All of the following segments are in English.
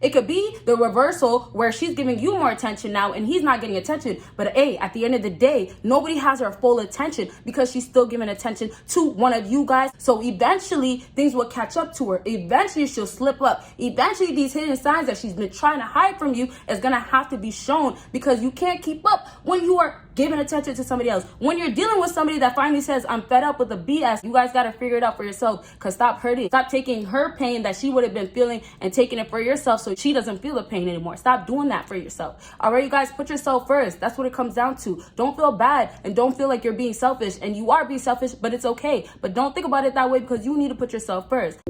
It could be the reversal where she's giving you more attention now and he's not getting attention. But hey, at the end of the day, nobody has her full attention because she's still giving attention to one of you guys. So eventually things will catch up to her. Eventually she'll slip up. Eventually these hidden signs that she's been trying to hide from you is going to have to be shown, because you can't keep up when you are giving attention to somebody else. When you're dealing with somebody that finally says, I'm fed up with the BS, you guys got to figure it out for yourself. Because stop hurting. Stop taking her pain that she would have been feeling and taking it for yourself so she doesn't feel the pain anymore. Stop doing that for yourself. All right, you guys, put yourself first. That's what it comes down to. Don't feel bad and don't feel like you're being selfish. And you are being selfish, but it's okay. But don't think about it that way, because you need to put yourself first.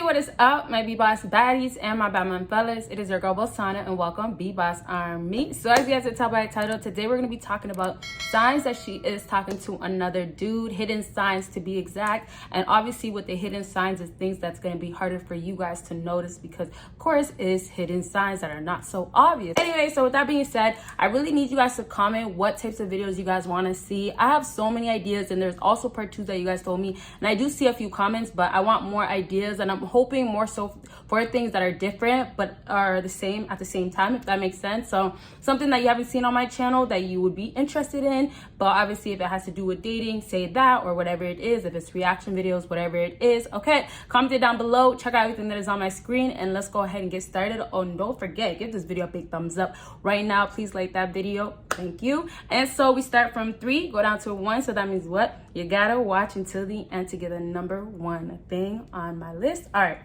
What is up, my BBossBaddies and my Batman fellas? It is your girl Bosana, and welcome BBossArmy. So as you guys can tell by the title, today we're going to be talking about signs that she is talking to another dude, hidden signs to be exact. And obviously with the hidden signs is things that's going to be harder for you guys to notice, because of course is hidden signs that are not so obvious. Anyway, so with that being said, I really need you guys to comment what types of videos you guys want to see. I have so many ideas, and there's also part 2 that you guys told me, and I do see a few comments, but I want more ideas, and I'm hoping more so for things that are different but are the same at the same time, if that makes sense. So something that you haven't seen on my channel that you would be interested in, but obviously if it has to do with dating, say that, or whatever it is, if it's reaction videos, whatever it is. Okay, comment it down below, check out everything that is on my screen, and let's go ahead and get started. Oh, and don't forget, give this video a big thumbs up right now. Please like that video, thank you. And so we start from 3, go down to 1, so that means what? You gotta watch until the end to get the number 1 thing on my list. All right,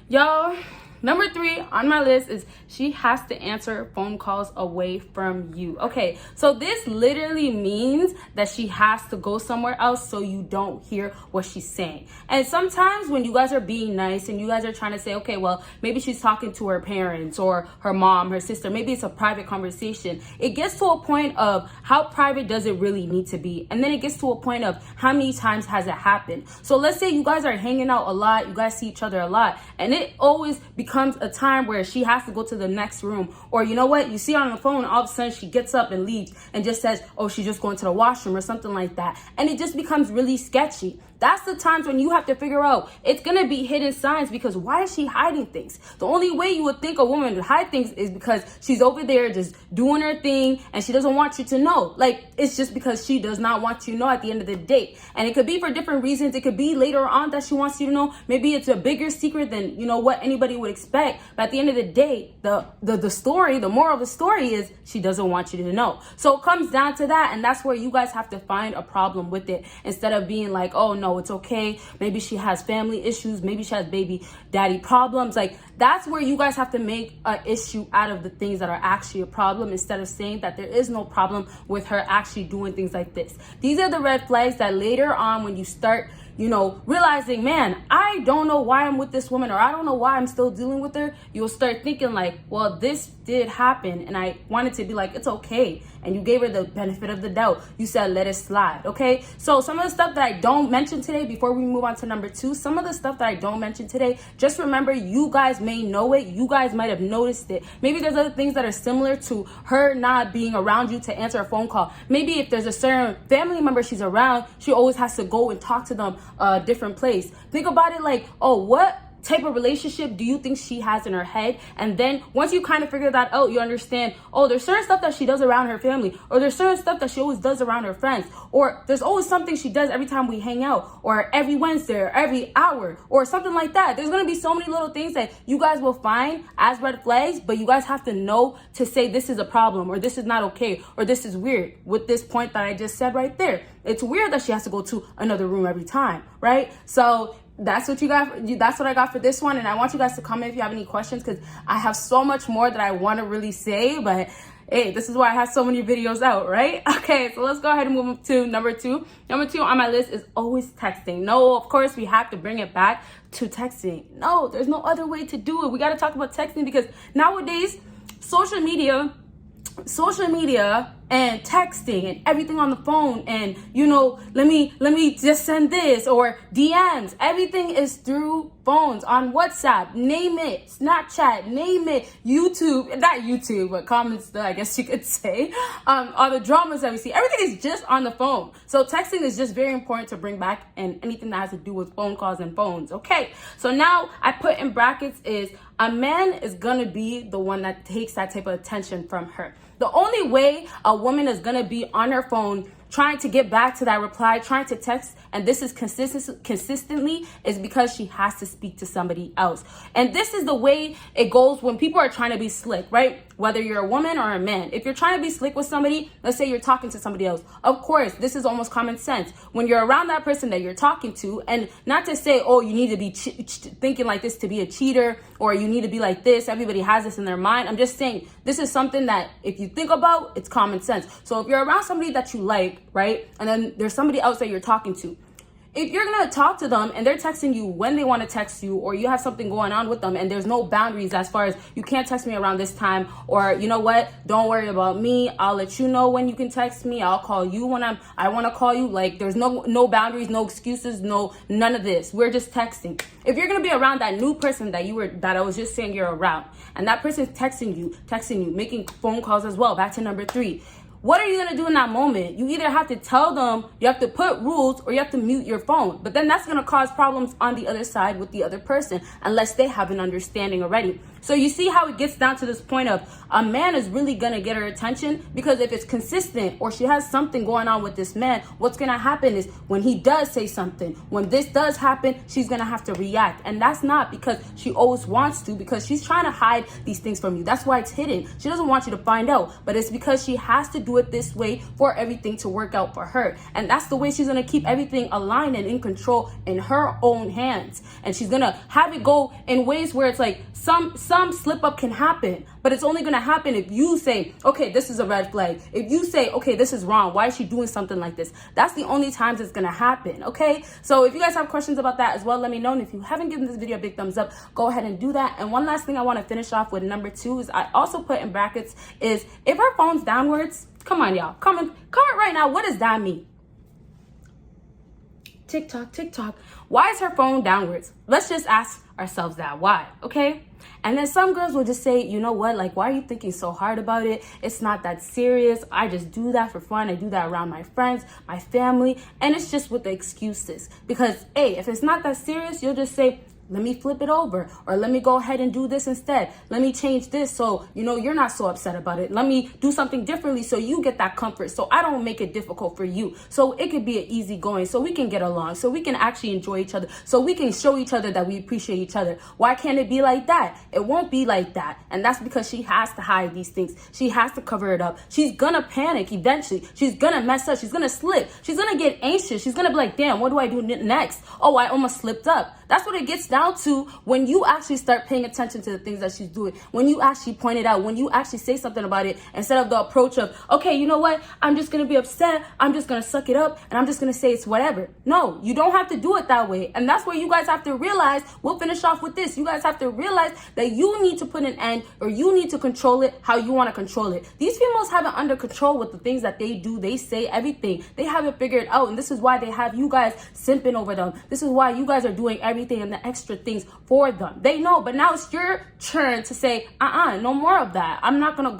y'all, number 3 on my list is she has to answer phone calls away from you. Okay, so this literally means that she has to go somewhere else so you don't hear what she's saying. And sometimes when you guys are being nice and you guys are trying to say, okay, well, maybe she's talking to her parents or her mom, her sister, maybe it's a private conversation. It gets to a point of how private does it really need to be? And then it gets to a point of how many times has it happened? So let's say you guys are hanging out a lot, you guys see each other a lot, and it always becomes a time where she has to go to the next room, or you know what, you see her on the phone, all of a sudden she gets up and leaves and just says, oh, she's just going to the washroom or something like that, and it just becomes really sketchy. That's the times when you have to figure out, it's gonna be hidden signs, because why is she hiding things? The only way you would think a woman would hide things is because she's over there just doing her thing and she doesn't want you to know. Like, it's just because she does not want you to know at the end of the day. And it could be for different reasons. It could be later on that she wants you to know. Maybe it's a bigger secret than, you know, what anybody would expect. But at the end of the day, the story, the moral of the story is she doesn't want you to know. So it comes down to that, and that's where you guys have to find a problem with it, instead of being like, oh no, it's okay, maybe she has family issues, maybe she has baby daddy problems. Like, that's where you guys have to make an issue out of the things that are actually a problem, instead of saying that there is no problem with her actually doing things like this. These are the red flags that later on, when you start, you know, realizing, man, I don't know why I'm with this woman, or I don't know why I'm still dealing with her, you'll start thinking like, well, this did happen, and I wanted to be like, it's okay. And you gave her the benefit of the doubt. You said, let it slide. Okay, so some of the stuff that I don't mention today, before we move on to number 2, some of the stuff that I don't mention today, just remember, you guys may know it, you guys might have noticed it. Maybe there's other things that are similar to her not being around you to answer a phone call. Maybe if there's a certain family member she's around, she always has to go and talk to them a different place. Think about it like, oh, what type of relationship do you think she has in her head? And then once you kind of figure that out, you understand, oh, there's certain stuff that she does around her family, or there's certain stuff that she always does around her friends, or there's always something she does every time we hang out, or every Wednesday, or every hour, or something like that. There's going to be so many little things that you guys will find as red flags, but you guys have to know to say, this is a problem, or this is not okay, or this is weird, with this point that I just said right there. It's weird that she has to go to another room every time, right? So that's what you got. That's what I got for this one. And I want you guys to comment if you have any questions, because I have so much more that I want to really say, but hey, this is why I have so many videos out, right? Okay, so let's go ahead and move to number 2. Number 2 on my list is always texting. No, of course we have to bring it back to texting. No, there's no other way to do it. We got to talk about texting, because nowadays social media and texting and everything on the phone, and let me just send this, or DMs. Everything is through phones, on WhatsApp, name it, Snapchat, name it, YouTube, not YouTube, but comments, I guess you could say, all the dramas that we see, everything is just on the phone. So texting is just very important to bring back, and anything that has to do with phone calls and phones. Okay, so now I put in brackets is a man is gonna be the one that takes that type of attention from her. The only way a woman is gonna be on her phone trying to get back to that reply, trying to text, and this is consistently, is because she has to speak to somebody else. And this is the way it goes when people are trying to be slick, right? Whether you're a woman or a man. If you're trying to be slick with somebody, let's say you're talking to somebody else. Of course, this is almost common sense. When you're around that person that you're talking to, and not to say, oh, you need to be thinking like this to be a cheater, or you need to be like this. Everybody has this in their mind. I'm just saying, this is something that if you think about, it's common sense. So if you're around somebody that you like, right? And then there's somebody else that you're talking to. If you're going to talk to them and they're texting you when they want to text you, or you have something going on with them and there's no boundaries as far as you can't text me around this time, or you know what, don't worry about me, I'll let you know when you can text me, I'll call you when I want to call you. Like, there's no boundaries, no excuses, none of this. We're just texting. If you're going to be around that new person that I was just saying you're around, and that person's texting you, making phone calls as well, back to number 3. What are you going to do in that moment? You either have to tell them, you have to put rules, or you have to mute your phone. But then that's going to cause problems on the other side with the other person, unless they have an understanding already. So you see how it gets down to this point of a man is really going to get her attention, because if it's consistent, or she has something going on with this man, what's going to happen is when he does say something, when this does happen, she's going to have to react. And that's not because she always wants to, because she's trying to hide these things from you. That's why it's hidden. She doesn't want you to find out, but it's because she has to do it this way for everything to work out for her. And that's the way she's going to keep everything aligned and in control in her own hands. And she's going to have it go in ways where it's like some slip up can happen, but it's only going to happen if you say, okay, this is a red flag. If you say, okay, this is wrong, why is she doing something like this? That's the only times it's going to happen. Okay, so if you guys have questions about that as well, let me know. And if you haven't given this video a big thumbs up, go ahead and do that. And one last thing I want to finish off with, number 2, is I also put in brackets is if her phone's downwards. Come on, y'all. Comment right now. What does that mean? TikTok. Why is her phone downwards? Let's just ask ourselves that. Why? Okay? And then some girls will just say, you know what? Like, why are you thinking so hard about it? It's not that serious. I just do that for fun. I do that around my friends, my family. And it's just with the excuses. Because, hey, if it's not that serious, you'll just say, let me flip it over, or let me go ahead and do this instead. Let me change this so, you're not so upset about it. Let me do something differently so you get that comfort, so I don't make it difficult for you. So it could be an easy going, so we can get along, so we can actually enjoy each other, so we can show each other that we appreciate each other. Why can't it be like that? It won't be like that. And that's because she has to hide these things. She has to cover it up. She's gonna panic eventually. She's gonna mess up. She's gonna slip. She's gonna get anxious. She's gonna be like, damn, what do I do next? Oh, I almost slipped up. That's what it gets down to when you actually start paying attention to the things that she's doing. When you actually point it out, when you actually say something about it, instead of the approach of, okay, you know what? I'm just going to be upset. I'm just going to suck it up. And I'm just going to say it's whatever. No, you don't have to do it that way. And that's where you guys have to realize, we'll finish off with this. You guys have to realize that you need to put an end, or you need to control it how you want to control it. These females have it under control with the things that they do. They say everything. They have it figured out. And this is why they have you guys simping over them. This is why you guys are doing everything and the extra things for them. They know, but now it's your turn to say, no more of that. I'm not gonna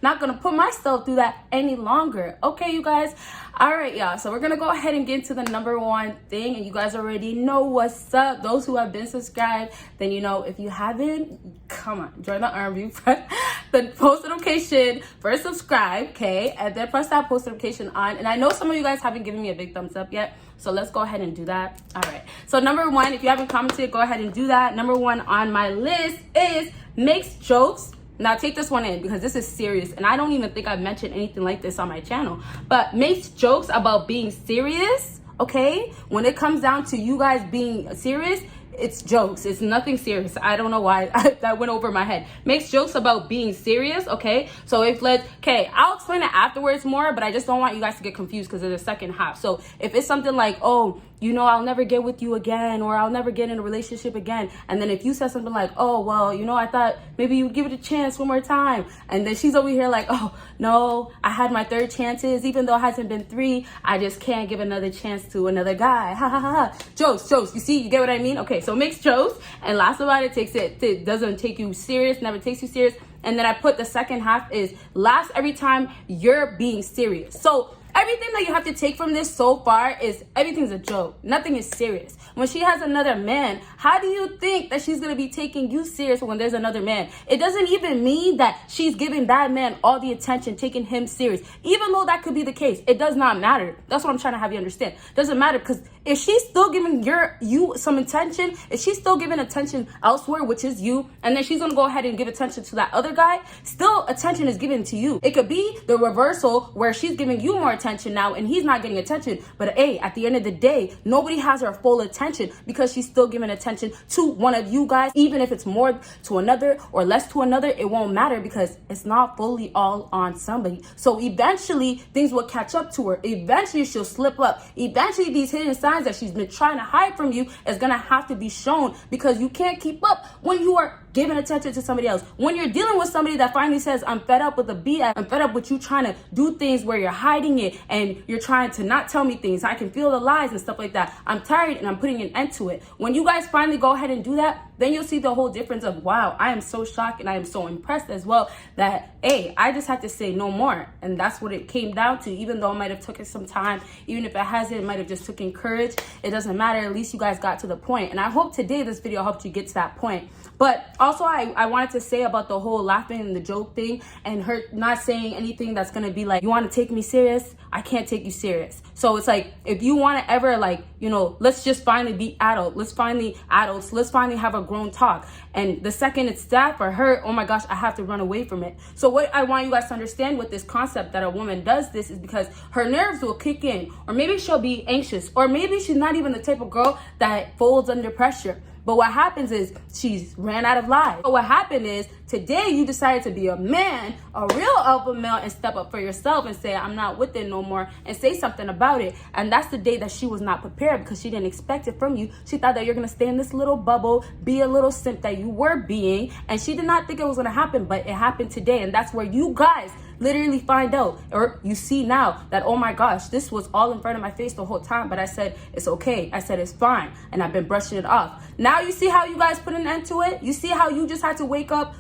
not gonna put myself through that any longer. Okay, you guys. All right, y'all. So we're gonna go ahead and get into the number 1 thing, and you guys already know what's up. Those who have been subscribed, then if you haven't, come on, join the army. Press the post notification first, subscribe, okay, and then press that post notification on. And I know some of you guys haven't given me a big thumbs up yet, so let's go ahead and do that. All right. So number 1, if you haven't commented, go ahead and do that. Number 1 on my list is makes jokes. Now take this one in, because this is serious, and I don't even think I've mentioned anything like this on my channel, but makes jokes about being serious. Okay, when it comes down to you guys being serious, it's jokes. It's nothing serious. I don't know why that went over my head. Makes jokes about being serious. Okay, so I'll explain it afterwards more, but I just don't want you guys to get confused because of the second half. So if it's something like, oh, you know, I'll never get with you again, or I'll never get in a relationship again. And then if you said something like, oh, well, you know, I thought maybe you'd give it a chance one more time. And then she's over here like, oh, no, I had my 3rd chances. Even though it hasn't been 3, I just can't give another chance to another guy. Ha ha ha ha. Jokes. You see, you get what I mean? Okay, so mixed jokes. And last about it doesn't take you serious, never takes you serious. And then I put the second half is last every time you're being serious. So everything that you have to take from this so far is everything's a joke. Nothing is serious. When she has another man, how do you think that she's going to be taking you serious when there's another man? It doesn't even mean that she's giving that man all the attention, taking him serious. Even though that could be the case, it does not matter. That's what I'm trying to have you understand. It doesn't matter, because if she's still giving you some attention, if she's still giving attention elsewhere, which is you, and then she's going to go ahead and give attention to that other guy, still attention is given to you. It could be the reversal where she's giving you more attention now and he's not getting attention. But hey, at the end of the day, nobody has her full attention because she's still giving attention to one of you guys. Even if it's more to another or less to another, it won't matter because it's not fully all on somebody. So eventually things will catch up to her. Eventually she'll slip up. Eventually these hidden signs that she's been trying to hide from you is gonna have to be shown, because you can't keep up when you are giving attention to somebody else. When you're dealing with somebody that finally says, I'm fed up with the BS, I'm fed up with you trying to do things where you're hiding it and you're trying to not tell me things, I can feel the lies and stuff like that, I'm tired and I'm putting an end to it. When you guys finally go ahead and do that, then you'll see the whole difference of, wow, I am so shocked and I am so impressed as well that, hey, I just had to say no more. And that's what it came down to. Even though it might have taken some time, even if it hasn't, it might have just taken courage. It doesn't matter. At least you guys got to the point. And I hope today this video helped you get to that point. But also I wanted to say about the whole laughing and the joke thing and her not saying anything that's going to be like, you want to take me serious? I can't take you serious. So it's like, if you want to ever like, you know, let's just finally be adult. Let's finally adults. Let's finally have a grown talk. And the second it's that for her, oh my gosh, I have to run away from it. So what I want you guys to understand with this concept that a woman does this is because her nerves will kick in, or maybe she'll be anxious, or maybe she's not even the type of girl that folds under pressure. But what happens is she's ran out of lies. But what happened is today you decided to be a man, a real alpha male, and step up for yourself and say, I'm not with it no more, and say something about it. And that's the day that she was not prepared, because she didn't expect it from you. She thought that you're going to stay in this little bubble, be a little simp that you were being, and she did not think it was going to happen, but it happened today. And that's where you guys literally find out, or you see now, that, oh my gosh, this was all in front of my face the whole time, but I said it's okay, I said it's fine, and I've been brushing it off. Now you see how you guys put an end to it? You see how you just had to wake up,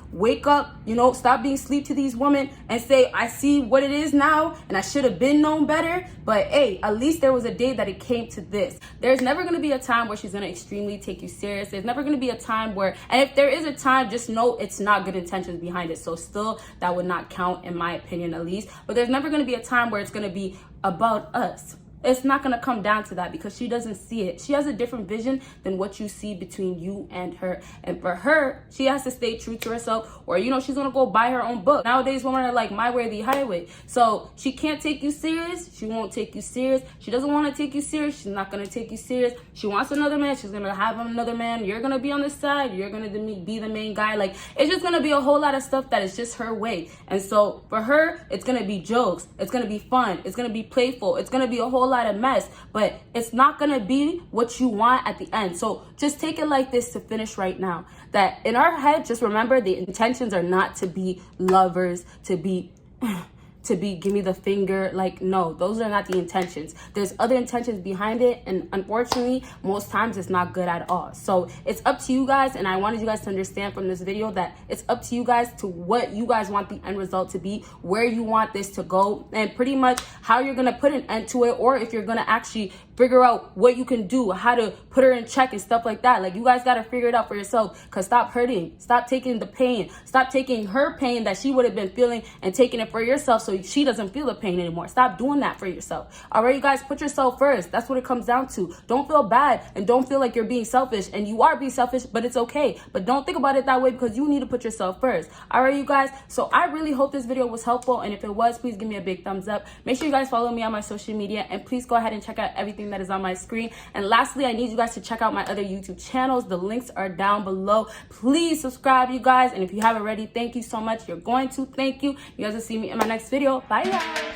you know, stop being sleep to these women and say, I see what it is now and I should have been known better. But hey, at least there was a day that it came to this. There's never going to be a time where she's going to extremely take you serious. There's never going to be a time where, and if there is a time, just know it's not good intentions behind it. So still, that would not count in my opinion, at least. But there's never going to be a time where it's going to be about us. It's not going to come down to that, because she doesn't see it. She has a different vision than what you see between you and her. And for her, she has to stay true to herself, or, you know, she's going to go buy her own book. Nowadays, women are like, my way, the highway. So she can't take you serious. She won't take you serious. She doesn't want to take you serious. She's not going to take you serious. She wants another man. She's going to have another man. You're going to be on the side. You're going to be the main guy. Like, it's just going to be a whole lot of stuff that is just her way. And so for her, it's going to be jokes. It's going to be fun. It's going to be playful. It's going to be a whole lot of mess, but it's not gonna be what you want at the end. So just take it like this to finish right now, that in our head, just remember the intentions are not to be lovers, to be give me the finger. Like, no, those are not the intentions. There's other intentions behind it, and unfortunately most times it's not good at all. So it's up to you guys, and I wanted you guys to understand from this video that it's up to you guys to what you guys want the end result to be, where you want this to go, and pretty much how you're gonna put an end to it, or if you're gonna actually figure out what you can do, how to put her in check and stuff like that. Like, you guys got to figure it out for yourself, because stop hurting, stop taking the pain, stop taking her pain that she would have been feeling and taking it for yourself so she doesn't feel the pain anymore. Stop doing that for yourself. All right, you guys, put yourself first. That's what it comes down to. Don't feel bad and don't feel like you're being selfish, and you are being selfish, but it's okay. But don't think about it that way, because you need to put yourself first. All right, you guys, so I really hope this video was helpful, and if it was, please give me a big thumbs up. Make sure you guys follow me on my social media, and please go ahead and check out everything that is on my screen. And lastly, I need you guys to check out my other YouTube channels. The links are down below. Please subscribe, you guys, and if you haven't already, thank you so much. You're going to. Thank you. You guys will see me in my next video. Bye, guys.